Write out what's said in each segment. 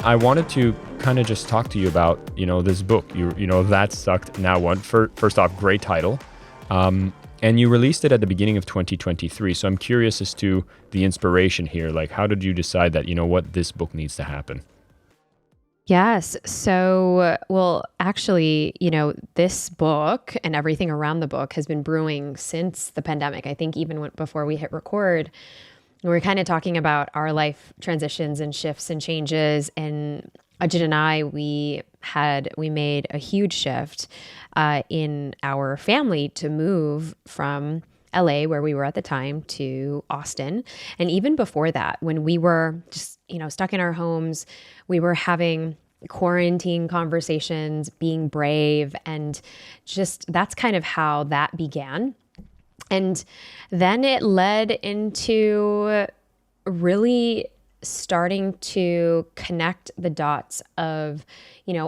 I wanted to kind of just talk to you about, this book. That sucked. Now what? First off, great title. And you released it at the beginning of 2023. So I'm curious as to the inspiration here. Like, how did you decide that, this book needs to happen? Yes. So, well, actually, this book and everything around the book has been brewing since the pandemic. I think even before we hit record, we were kind of talking about our life transitions and shifts and changes. And Ajit and I, we made a huge shift in our family to move from LA, where we were at the time, to Austin. And even before that, when we were just, stuck in our homes, we were having quarantine conversations, being brave, and just that's kind of how that began. And then it led into really starting to connect the dots of,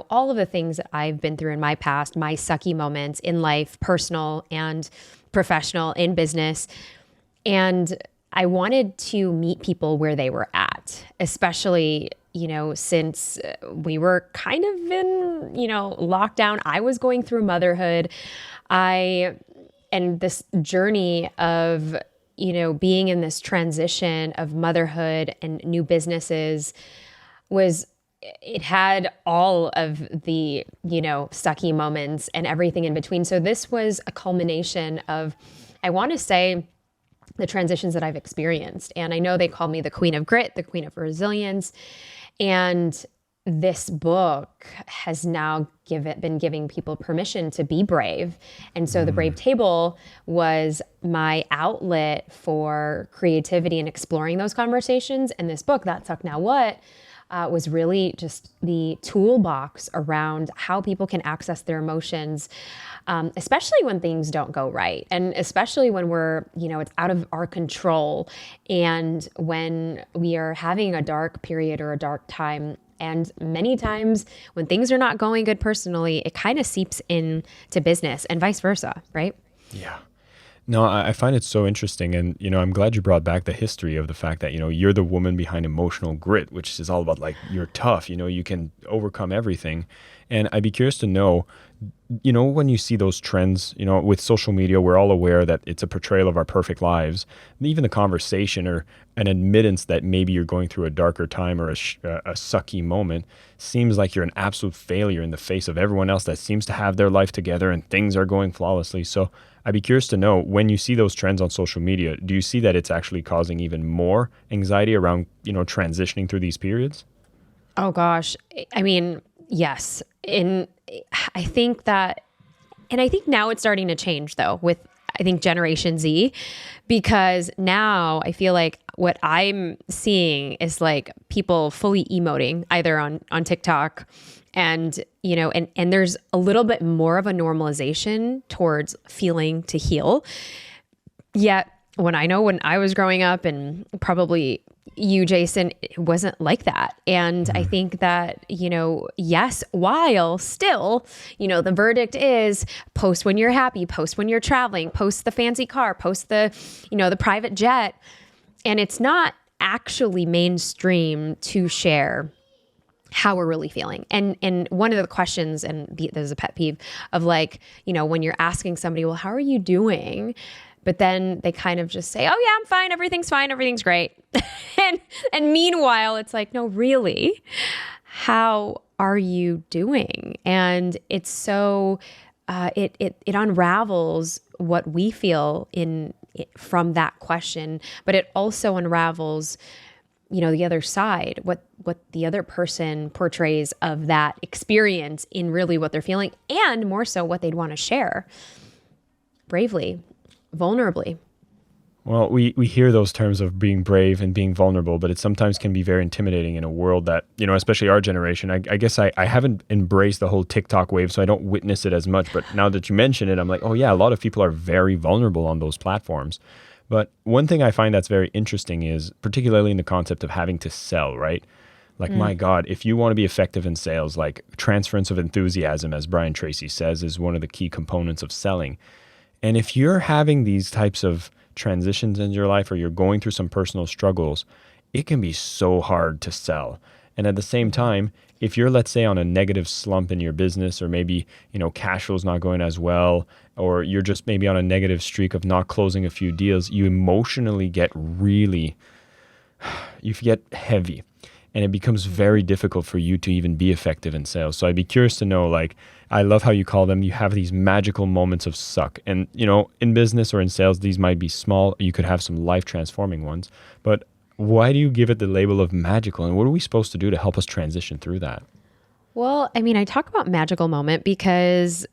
all of the things that I've been through in my past, my sucky moments in life, personal and professional, in business. And I wanted to meet people where they were at, especially, since we were kind of in, lockdown. I was going through motherhood. And this journey of, being in this transition of motherhood and new businesses it had all of the, sucky moments and everything in between. So this was a culmination of, I want to say, the transitions that I've experienced. And I know they call me the queen of grit, the queen of resilience. And this book has now been giving people permission to be brave. And so the Brave Table was my outlet for creativity and exploring those conversations. And this book, That Suck Now What, was really just the toolbox around how people can access their emotions, especially when things don't go right. And especially when we're, it's out of our control. And when we are having a dark period or a dark time. And many times when things are not going good personally, it kind of seeps into business and vice versa, right? Yeah. No, I find it so interesting. And, I'm glad you brought back the history of the fact that, you're the woman behind emotional grit, which is all about like, you're tough, you can overcome everything. And I'd be curious to know, when you see those trends, with social media, we're all aware that it's a portrayal of our perfect lives. And even the conversation or an admittance that maybe you're going through a darker time or a sucky moment seems like you're an absolute failure in the face of everyone else that seems to have their life together and things are going flawlessly. So I'd be curious to know, when you see those trends on social media, do you see that it's actually causing even more anxiety around, transitioning through these periods? Oh gosh. I mean, yes. I think now it's starting to change though with, I think, Generation Z, because now I feel like what I'm seeing is like people fully emoting either on TikTok and, and there's a little bit more of a normalization towards feeling to heal. Yet when I was growing up, and probably you, Jason, it wasn't like that. And I think that, yes, while still, the verdict is post when you're happy, post when you're traveling, post the fancy car, post the, the private jet. And it's not actually mainstream to share how we're really feeling. And one of the questions, and there's a pet peeve of like, when you're asking somebody, well, how are you doing? But then they kind of just say, oh yeah, I'm fine. Everything's great. and meanwhile, it's like, no, really, how are you doing? And it's so, it unravels what we feel from that question, but it also unravels, the other side, what the other person portrays of that experience in really what they're feeling, and more so what they'd want to share bravely, vulnerably. Well, we hear those terms of being brave and being vulnerable, but it sometimes can be very intimidating in a world that, especially our generation, I guess I haven't embraced the whole TikTok wave, so I don't witness it as much. But now that you mention it, I'm like, oh yeah, a lot of people are very vulnerable on those platforms. But one thing I find that's very interesting is, particularly in the concept of having to sell, right? Like, my God, if you want to be effective in sales, like transference of enthusiasm, as Brian Tracy says, is one of the key components of selling. And if you're having these types of transitions in your life, or you're going through some personal struggles, it can be so hard to sell. And at the same time, if you're, let's say, on a negative slump in your business, or maybe, cash flow's not going as well, or you're just maybe on a negative streak of not closing a few deals, you emotionally get you get heavy, and it becomes very difficult for you to even be effective in sales. So I'd be curious to know, like, I love how you call them, you have these magical moments of suck. And, in business or in sales, these might be small. You could have some life transforming ones, but why do you give it the label of magical? And what are we supposed to do to help us transition through that? Well, I mean, I talk about magical moment because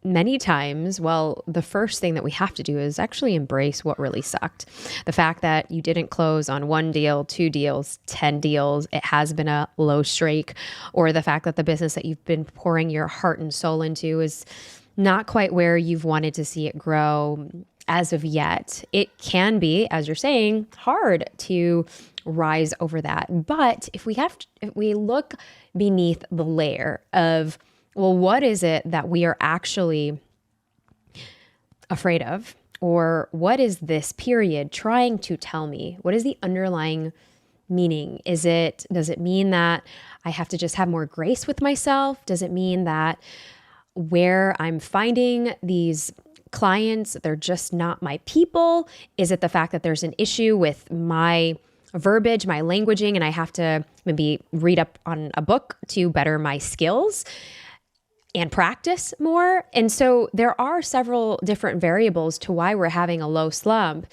many times, well, the first thing that we have to do is actually embrace what really sucked. The fact that you didn't close on one deal, two deals, 10 deals, it has been a low streak, or the fact that the business that you've been pouring your heart and soul into is not quite where you've wanted to see it grow as of yet. It can be, as you're saying, hard to rise over that. But if we look beneath the layer of, well, what is it that we are actually afraid of? Or what is this period trying to tell me? What is the underlying meaning? Does it mean that I have to just have more grace with myself? Does it mean that where I'm finding these clients, they're just not my people? Is it the fact that there's an issue with my verbiage, my languaging, and I have to maybe read up on a book to better my skills and practice more? And so there are several different variables to why we're having a low slump,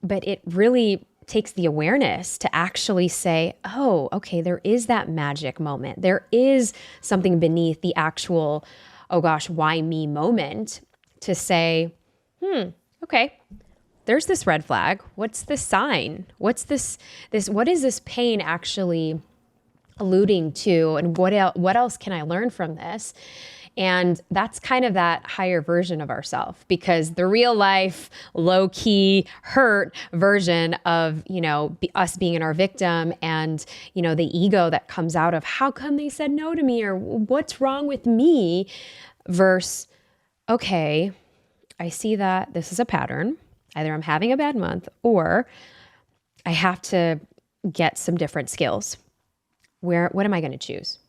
but it really takes the awareness to actually say, oh, okay, there is that magic moment. There is something beneath the actual, oh gosh, why me moment, to say, okay, there's this red flag. What's the sign? What's this, what is this pain actually alluding to? And what else can I learn from this? And that's kind of that higher version of ourselves, because the real life, low key hurt version of, us being in our victim and, the ego that comes out of how come they said no to me, or what's wrong with me, versus, okay, I see that this is a pattern. Either I'm having a bad month or I have to get some different skills. What am I going to choose?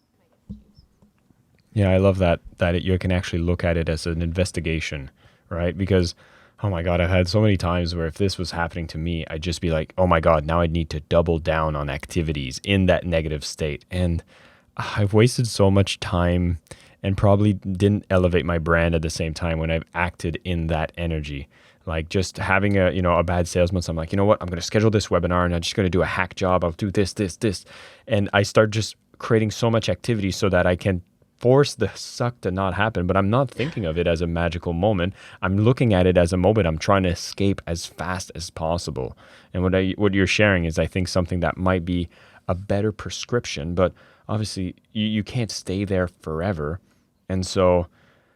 Yeah, I love that you can actually look at it as an investigation, right? Because, oh my God, I've had so many times where if this was happening to me, I'd just be like, oh my God, now I need to double down on activities in that negative state. And I've wasted so much time and probably didn't elevate my brand at the same time when I've acted in that energy. Like just having a bad sales month, I'm like, you know what? I'm going to schedule this webinar and I'm just going to do a hack job. I'll do this. And I start just creating so much activity so that I can force the suck to not happen. But I'm not thinking of it as a magical moment. I'm looking at it as a moment I'm trying to escape as fast as possible. And what you're sharing is, I think, something that might be a better prescription, but obviously you can't stay there forever. And so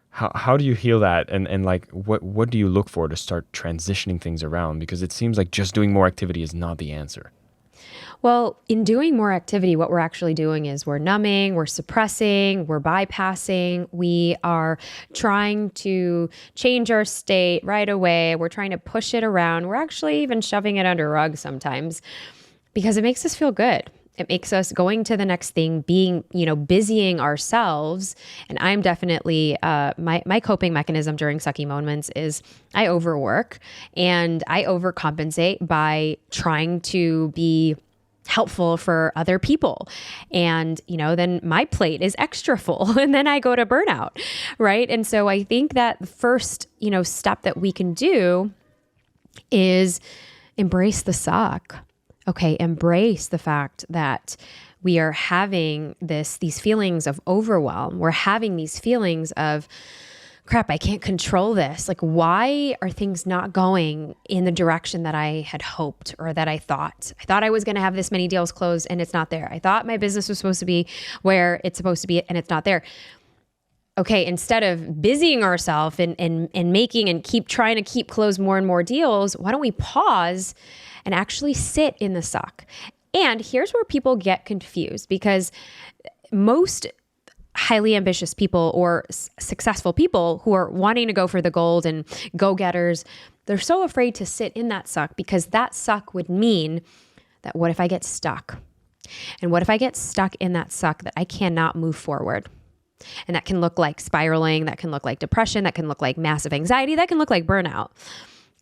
how do you heal that? And like, what do you look for to start transitioning things around? Because it seems like just doing more activity is not the answer. Well, in doing more activity, what we're actually doing is we're numbing, we're suppressing, we're bypassing, we are trying to change our state right away. We're trying to push it around. We're actually even shoving it under rugs sometimes because it makes us feel good. It makes us going to the next thing, being, busying ourselves. And I'm definitely, my coping mechanism during sucky moments is I overwork and I overcompensate by trying to be helpful for other people. And, then my plate is extra full and then I go to burnout. Right. And so I think that the first, step that we can do is embrace the suck. Okay, embrace the fact that we are having these feelings of overwhelm. We're having these feelings of, crap, I can't control this. Like, why are things not going in the direction that I had hoped or that I thought? I thought I was going to have this many deals closed and it's not there. I thought my business was supposed to be where it's supposed to be and it's not there. Okay, instead of busying ourselves and making and keep trying to keep close more and more deals, why don't we pause and actually sit in the suck? And here's where people get confused, because most highly ambitious people or successful people who are wanting to go for the gold and go-getters, they're so afraid to sit in that suck because that suck would mean that what if I get stuck? And what if I get stuck in that suck that I cannot move forward? And that can look like spiraling, that can look like depression, that can look like massive anxiety, that can look like burnout.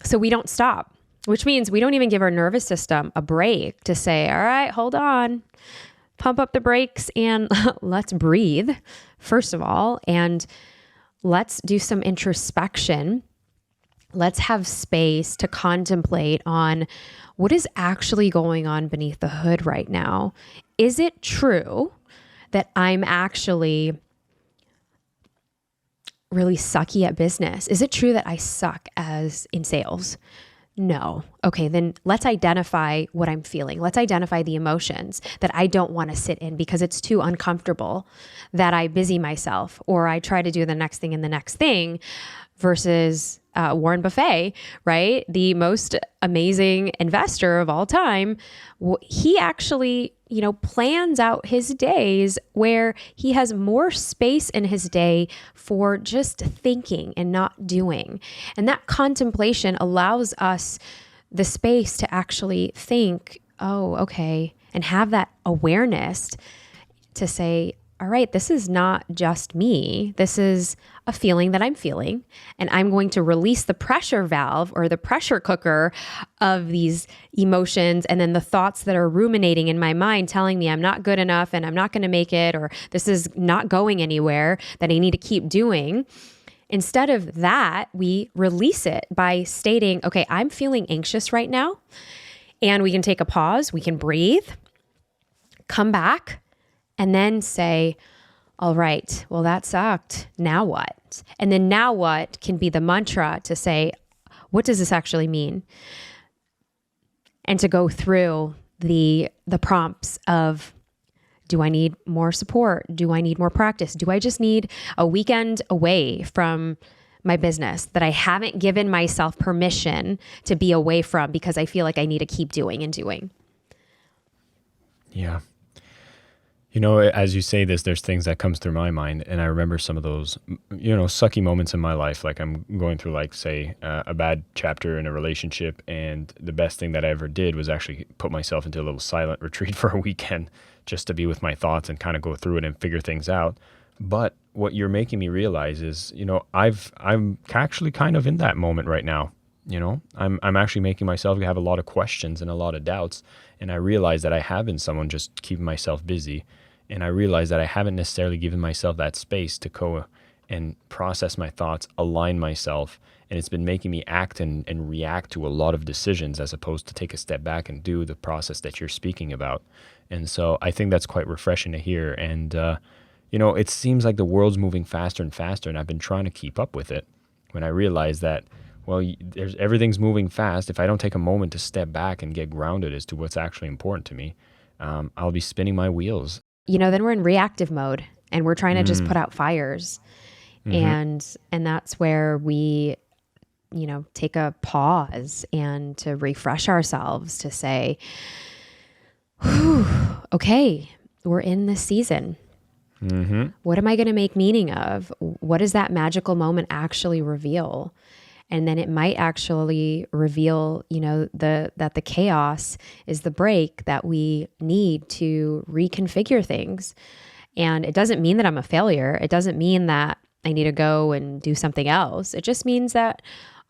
So we don't stop, which means we don't even give our nervous system a break to say, all right, hold on, pump up the brakes and let's breathe, first of all, and let's do some introspection. Let's have space to contemplate on what is actually going on beneath the hood right now. Is it true that I'm actually really sucky at business? Is it true that I suck as in sales? No. Okay, then let's identify what I'm feeling. Let's identify the emotions that I don't want to sit in because it's too uncomfortable, that I busy myself or I try to do the next thing and the next thing versus Warren Buffett, right? The most amazing investor of all time. He actually, plans out his days where he has more space in his day for just thinking and not doing. And that contemplation allows us the space to actually think, oh, okay, and have that awareness to say, all right, this is not just me. This is a feeling that I'm feeling, and I'm going to release the pressure valve or the pressure cooker of these emotions and then the thoughts that are ruminating in my mind telling me I'm not good enough and I'm not going to make it, or this is not going anywhere that I need to keep doing. Instead of that, we release it by stating, okay, I'm feeling anxious right now, and we can take a pause, we can breathe, come back, and then say, all right, well, that sucked. Now what? And then now what can be the mantra to say, what does this actually mean? And to go through the prompts of, do I need more support? Do I need more practice? Do I just need a weekend away from my business that I haven't given myself permission to be away from because I feel like I need to keep doing and doing? Yeah. As you say this, there's things that comes through my mind, and I remember some of those, sucky moments in my life. Like I'm going through, say, a bad chapter in a relationship, and the best thing that I ever did was actually put myself into a little silent retreat for a weekend just to be with my thoughts and kind of go through it and figure things out. But what you're making me realize is, I'm actually kind of in that moment right now. I'm actually making myself have a lot of questions and a lot of doubts. And I realize that I have been someone just keeping myself busy. And I realize that I haven't necessarily given myself that space to go and process my thoughts, align myself. And it's been making me act and react to a lot of decisions as opposed to take a step back and do the process that you're speaking about. And so I think that's quite refreshing to hear. And, it seems like the world's moving faster and faster, and I've been trying to keep up with it. When I realize that, well, everything's moving fast. If I don't take a moment to step back and get grounded as to what's actually important to me, I'll be spinning my wheels. Then we're in reactive mode and we're trying to just put out fires. Mm-hmm. And that's where we, take a pause and to refresh ourselves to say, whew, okay, we're in this season. Mm-hmm. What am I going to make meaning of? What does that magical moment actually reveal? And then it might actually reveal, that the chaos is the break that we need to reconfigure things. And it doesn't mean that I'm a failure. It doesn't mean that I need to go and do something else. It just means that,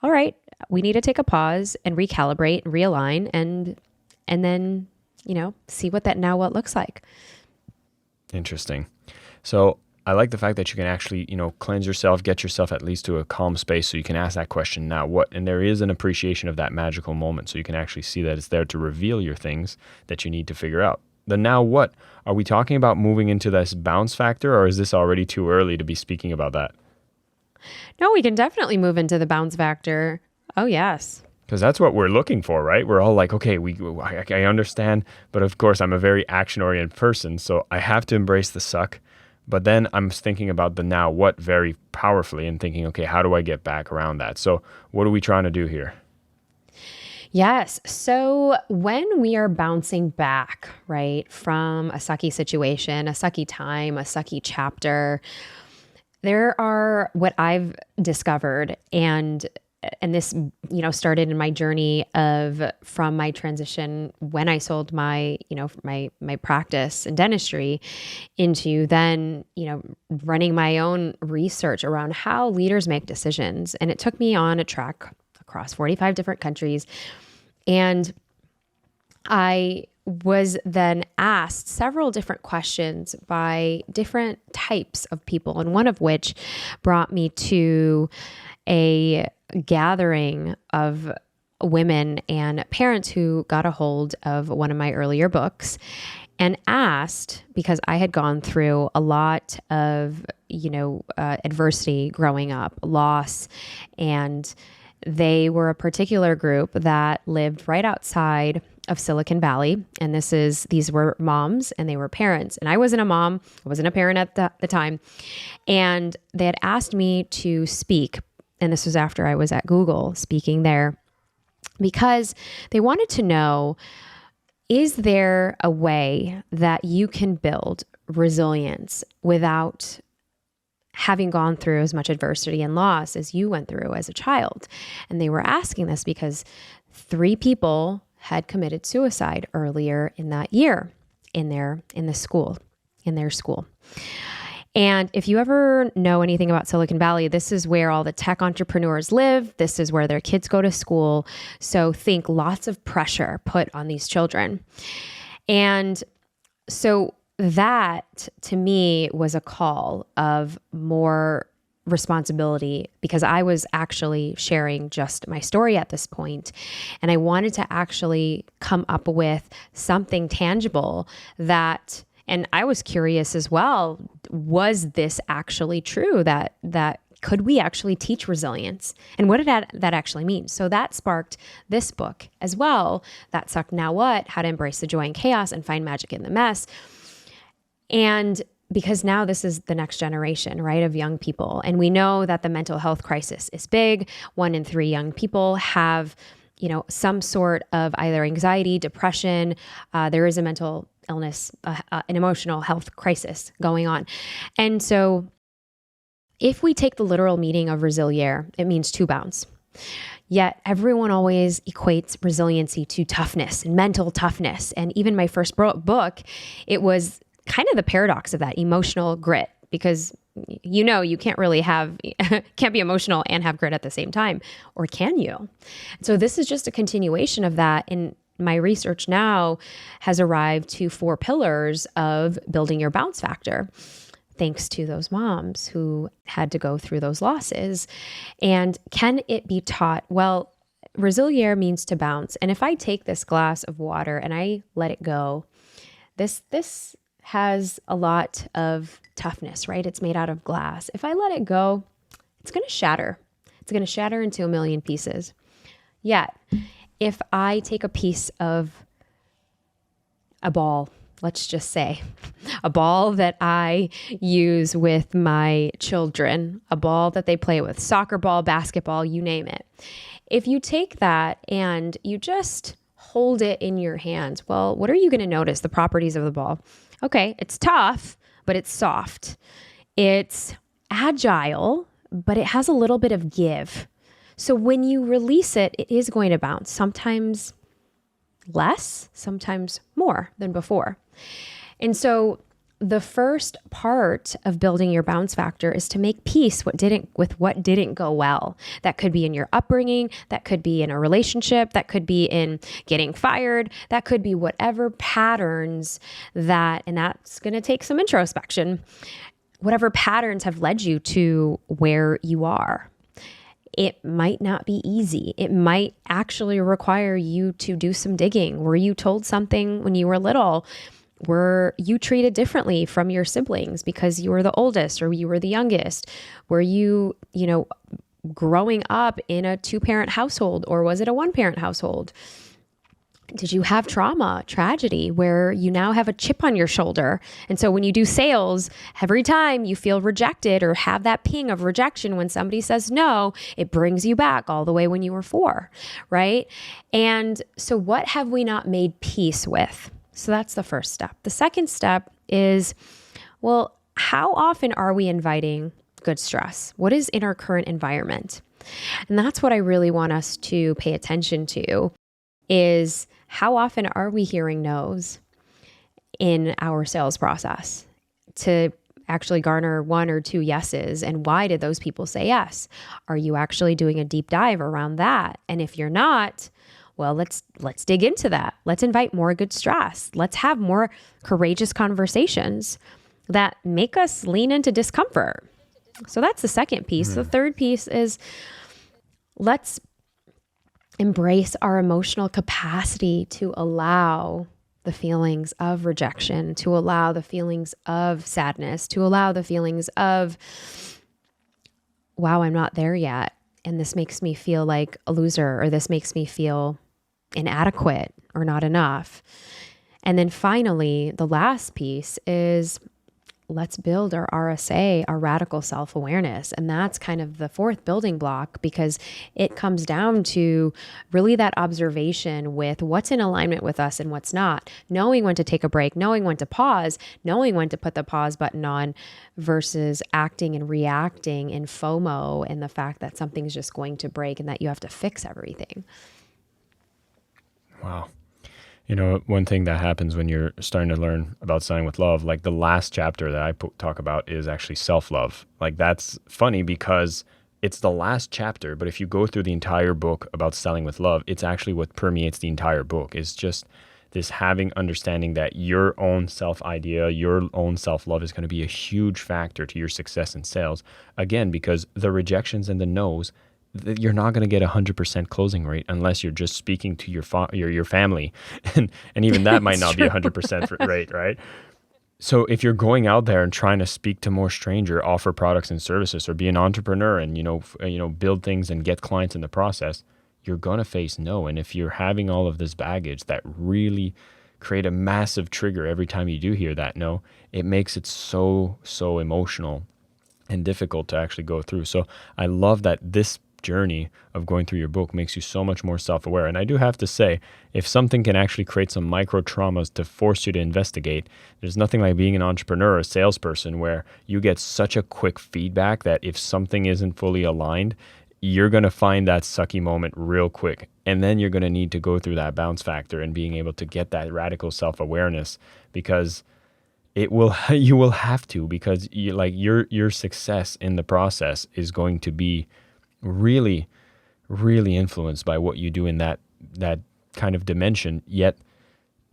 all right, we need to take a pause and recalibrate and realign and then, see what that now what looks like. Interesting. So I like the fact that you can actually, cleanse yourself, get yourself at least to a calm space so you can ask that question, now what? And there is an appreciation of that magical moment. So you can actually see that it's there to reveal your things that you need to figure out. The now what? Are we talking about moving into this bounce factor, or is this already too early to be speaking about that? No, we can definitely move into the bounce factor. Oh, yes. Because that's what we're looking for, right? We're all like, okay, I understand. But of course, I'm a very action-oriented person, so I have to embrace the suck. But then I'm thinking about the now what very powerfully and thinking, okay, how do I get back around that? So what are we trying to do here? Yes. So when we are bouncing back, right, from a sucky situation, a sucky time, a sucky chapter, there are what I've discovered, and and this, started in my journey of from my transition when I sold my, my practice in dentistry into then, running my own research around how leaders make decisions. And it took me on a trek across 45 different countries. And I was then asked several different questions by different types of people, and one of which brought me to a gathering of women and parents who got a hold of one of my earlier books and asked, because I had gone through a lot of, adversity growing up, loss, and they were a particular group that lived right outside of Silicon Valley. And these were moms and they were parents. And I wasn't a mom, I wasn't a parent at the time. And they had asked me to speak. And this was after I was at Google speaking there, because they wanted to know, is there a way that you can build resilience without having gone through as much adversity and loss as you went through as a child? And they were asking this because 3 people had committed suicide earlier in that year in their school. And if you ever know anything about Silicon Valley, this is where all the tech entrepreneurs live. This is where their kids go to school. So think lots of pressure put on these children. And so that to me was a call of more responsibility, because I was actually sharing just my story at this point. And I wanted to actually come up with something tangible that, and I was curious as well, was this actually true, that could we actually teach resilience? And what did that actually mean? So that sparked this book as well. That sucked Now What? How to Embrace the Joy and Chaos and Find Magic in the Mess. And because now this is the next generation, right, of young people. And we know that the mental health crisis is big. 1 in 3 young people have, some sort of either anxiety, depression. There is a mental illness, an emotional health crisis going on. And so if we take the literal meaning of resiliere, it means to bounce. Yet everyone always equates resiliency to toughness and mental toughness. And even my first book, it was kind of the paradox of that emotional grit, because you can't really can't be emotional and have grit at the same time, or can you? So this is just a continuation of that. And my research now has arrived to 4 pillars of building your bounce factor, thanks to those moms who had to go through those losses. And can it be taught? Well, resiliere means to bounce. And if I take this glass of water and I let it go, this has a lot of toughness, right? It's made out of glass. If I let it go, it's going to shatter. It's going to shatter into a million pieces. Yet, if I take a piece of a ball, let's just say, a ball that I use with my children, a ball that they play with, soccer ball, basketball, you name it. If you take that and you just hold it in your hands, well, what are you going to notice? The properties of the ball. Okay, it's tough, but it's soft. It's agile, but it has a little bit of give. So when you release it, it is going to bounce. Sometimes less, sometimes more than before. And so the first part of building your bounce factor is to make peace with what didn't go well. That could be in your upbringing, that could be in a relationship, that could be in getting fired, that could be whatever patterns and that's going to take some introspection, whatever patterns have led you to where you are. It might not be easy. It might actually require you to do some digging. Were you told something when you were little? Were you treated differently from your siblings because you were the oldest or you were the youngest? Were you, growing up in a 2-parent household, or was it a 1-parent household? Did you have trauma, tragedy, where you now have a chip on your shoulder? And so when you do sales, every time you feel rejected or have that ping of rejection when somebody says no, it brings you back all the way when you were 4, right? And so what have we not made peace with? So that's the first step. The second step is, well, how often are we inviting good stress? What is in our current environment? And that's what I really want us to pay attention to is how often are we hearing no's in our sales process to actually garner one or two yeses, and why did those people say yes? Are you actually doing a deep dive around that? And if you're not, well, let's dig into that. Let's invite more good stress. Let's have more courageous conversations that make us lean into discomfort. So that's the second piece. The third piece is let's embrace our emotional capacity to allow the feelings of rejection, to allow the feelings of sadness, to allow the feelings of, wow, I'm not there yet. And this makes me feel like a loser, or this makes me feel inadequate or not enough. And then finally, the last piece is let's build our RSA, our radical self-awareness. And that's kind of the fourth building block, because it comes down to really that observation with what's in alignment with us and what's not, knowing when to take a break, knowing when to pause, knowing when to put the pause button on versus acting and reacting in FOMO and the fact that something's just going to break and that you have to fix everything. Wow. You know, one thing that happens when you're starting to learn about selling with love, like the last chapter that I talk about is actually self-love. Like that's funny because it's the last chapter, but if you go through the entire book about selling with love, it's actually what permeates the entire book. Is just this understanding that your own self-idea, your own self-love is going to be a huge factor to your success in sales. Again, because the rejections and the no's, you're not going to get 100% closing rate unless you're just speaking to your family. And even that might not be 100% rate, right? So if you're going out there and trying to speak to more stranger, offer products and services, or be an entrepreneur and, build things and get clients in the process, you're going to face no. And if you're having all of this baggage that really create a massive trigger every time you do hear that no, it makes it so emotional and difficult to actually go through. So I love that this journey of going through your book makes you so much more self-aware. And I do have to say, if something can actually create some micro traumas to force you to investigate, there's nothing like being an entrepreneur or a salesperson where you get such a quick feedback that if something isn't fully aligned, you're going to find that sucky moment real quick. And then you're going to need to go through that bounce factor and being able to get that radical self-awareness, because you will have to, because your success in the process is going to be really, really influenced by what you do in that kind of dimension. Yet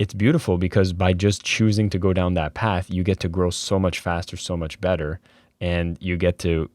it's beautiful because by just choosing to go down that path, you get to grow so much faster, so much better. And you get to,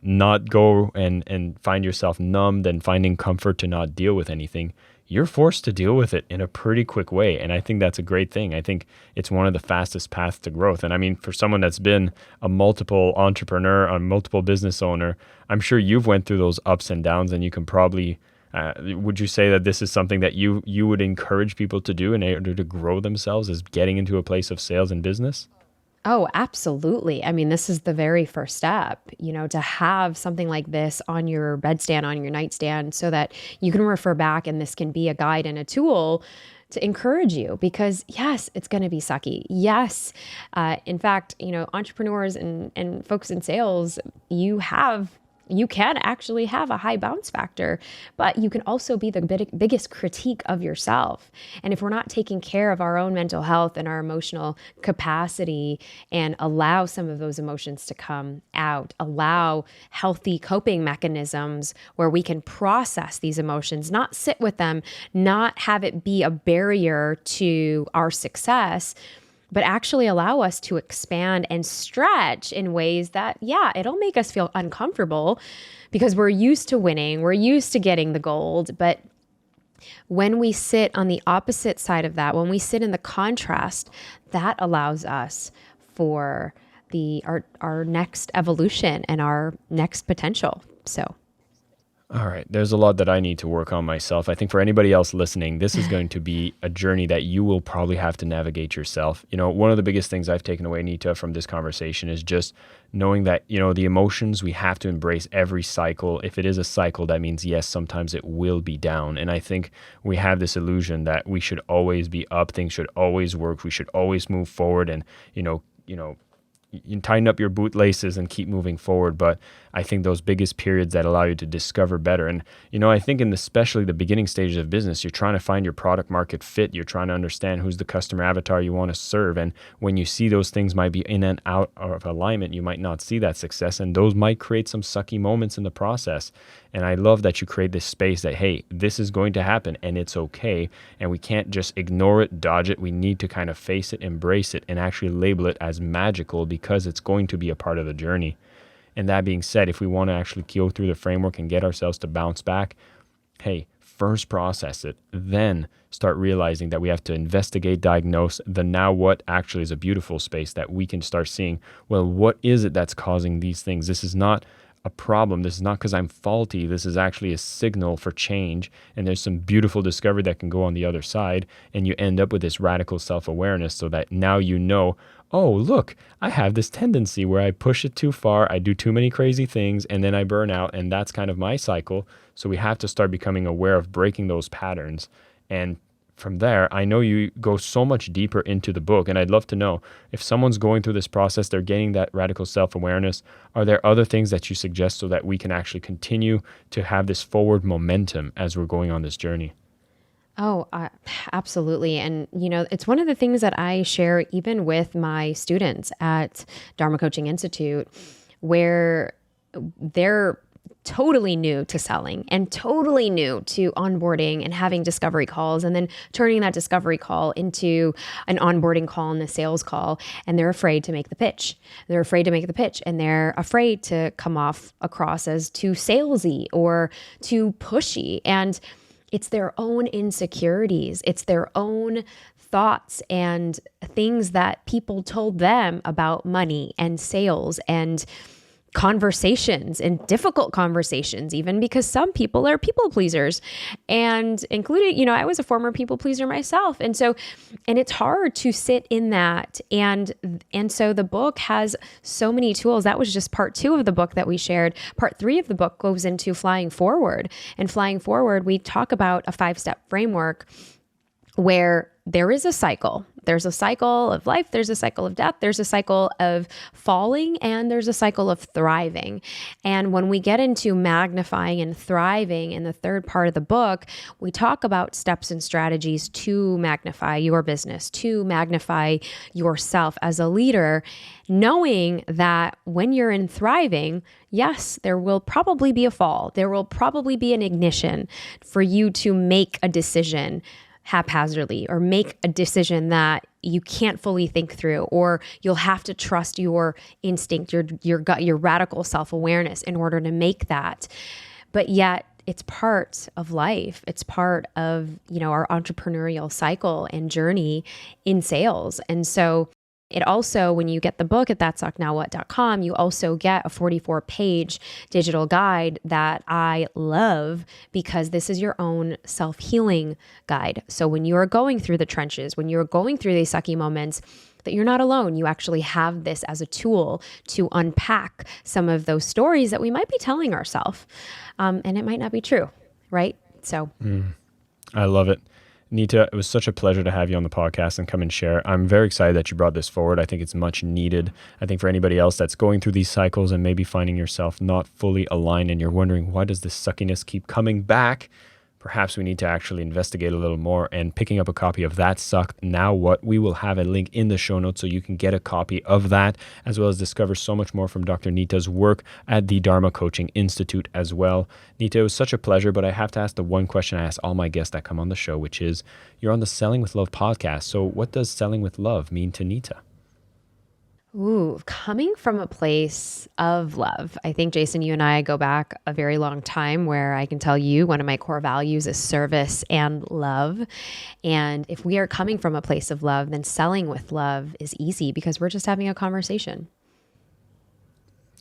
not go and find yourself numbed and finding comfort to not deal with anything. You're forced to deal with it in a pretty quick way. And I think that's a great thing. I think it's one of the fastest paths to growth. And I mean, for someone that's been a multiple entrepreneur, a multiple business owner, I'm sure you've went through those ups and downs, and you can probably, would you say that this is something that you would encourage people to do in order to grow themselves, is getting into a place of sales and business? Oh, absolutely. I mean, this is the very first step, to have something like this on your bedstand, on your nightstand, so that you can refer back and this can be a guide and a tool to encourage you, because yes, it's going to be sucky. Yes. In fact, entrepreneurs and folks in sales, you can actually have a high bounce factor, but you can also be the biggest critique of yourself. And if we're not taking care of our own mental health and our emotional capacity and allow some of those emotions to come out, allow healthy coping mechanisms where we can process these emotions, not sit with them, not have it be a barrier to our success, but actually allow us to expand and stretch in ways that, it'll make us feel uncomfortable because we're used to winning, we're used to getting the gold. But when we sit on the opposite side of that, when we sit in the contrast, that allows us for our next evolution and our next potential. So. All right. There's a lot that I need to work on myself. I think for anybody else listening, this is going to be a journey that you will probably have to navigate yourself. One of the biggest things I've taken away, Neeta, from this conversation is just knowing that, the emotions, we have to embrace every cycle. If it is a cycle, that means, yes, sometimes it will be down. And I think we have this illusion that we should always be up, things should always work, we should always move forward and, you tighten up your bootlaces and keep moving forward. But I think those biggest periods that allow you to discover better. And, I think especially the beginning stages of business, you're trying to find your product market fit. You're trying to understand who's the customer avatar you want to serve. And when you see those things might be in and out of alignment, you might not see that success. And those might create some sucky moments in the process. And I love that you create this space that, hey, this is going to happen and it's okay. And we can't just ignore it, dodge it. We need to kind of face it, embrace it, and actually label it as magical because it's going to be a part of the journey. And that being said, if we want to actually go through the framework and get ourselves to bounce back, hey, first process it, then start realizing that we have to investigate, diagnose. The now what actually is a beautiful space that we can start seeing, well, what is it that's causing these things? This is not a problem. This is not because I'm faulty. This is actually a signal for change. And there's some beautiful discovery that can go on the other side. And you end up with this radical self-awareness so that now oh, look, I have this tendency where I push it too far. I do too many crazy things and then I burn out. And that's kind of my cycle. So we have to start becoming aware of breaking those patterns. And from there, I know you go so much deeper into the book, and I'd love to know if someone's going through this process, they're getting that radical self-awareness. Are there other things that you suggest so that we can actually continue to have this forward momentum as we're going on this journey? Oh, absolutely. And, it's one of the things that I share even with my students at Dharma Coaching Institute, where they're totally new to selling and totally new to onboarding and having discovery calls and then turning that discovery call into an onboarding call and a sales call. And they're afraid to make the pitch. They're afraid to make the pitch and they're afraid to come across as too salesy or too pushy. And it's their own insecurities. It's their own thoughts and things that people told them about money and sales and conversations and difficult conversations, even because some people are people pleasers and including, I was a former people pleaser myself. And it's hard to sit in that. And so the book has so many tools. That was just part 2 of the book that we shared. Part 3 of the book goes into flying forward. And flying forward, we talk about a 5-step framework where there is a cycle. There's a cycle of life, there's a cycle of death, there's a cycle of falling, and there's a cycle of thriving. And when we get into magnifying and thriving in the 3rd part of the book, we talk about steps and strategies to magnify your business, to magnify yourself as a leader, knowing that when you're in thriving, yes, there will probably be a fall. There will probably be an ignition for you to make a decision haphazardly or make a decision that you can't fully think through, or you'll have to trust your instinct, your gut, your radical self-awareness in order to make that. But yet it's part of life. It's part of, our entrepreneurial cycle and journey in sales. And so it also, when you get the book at thatsucknowwhat.com, you also get a 44-page digital guide that I love because this is your own self-healing guide. So when you are going through the trenches, when you're going through these sucky moments, that you're not alone. You actually have this as a tool to unpack some of those stories that we might be telling ourselves. And it might not be true, right? So I love it. Neeta, it was such a pleasure to have you on the podcast and come and share. I'm very excited that you brought this forward. I think it's much needed. I think for anybody else that's going through these cycles and maybe finding yourself not fully aligned and you're wondering, why does this suckiness keep coming back? Perhaps we need to actually investigate a little more, and picking up a copy of That Sucked Now What. We will have a link in the show notes so you can get a copy of that, as well as discover so much more from Dr. Neeta's work at the Dharma Coaching Institute as well. Neeta, it was such a pleasure, but I have to ask the one question I ask all my guests that come on the show, which is, you're on the Selling with Love podcast. So what does selling with love mean to Neeta? Ooh, coming from a place of love. I think, Jason, you and I go back a very long time where I can tell you one of my core values is service and love. And if we are coming from a place of love, then selling with love is easy because we're just having a conversation.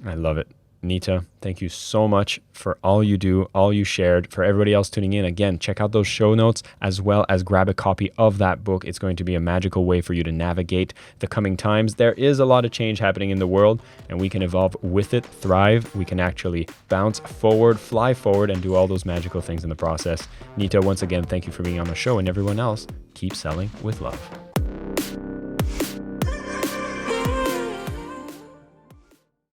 I love it. Neeta, thank you so much for all you do, all you shared. For everybody else tuning in, again, check out those show notes as well as grab a copy of that book. It's going to be a magical way for you to navigate the coming times. There is a lot of change happening in the world, and we can evolve with it, thrive. We can actually bounce forward, fly forward, and do all those magical things in the process. Neeta, once again, thank you for being on the show, and everyone else, keep selling with love.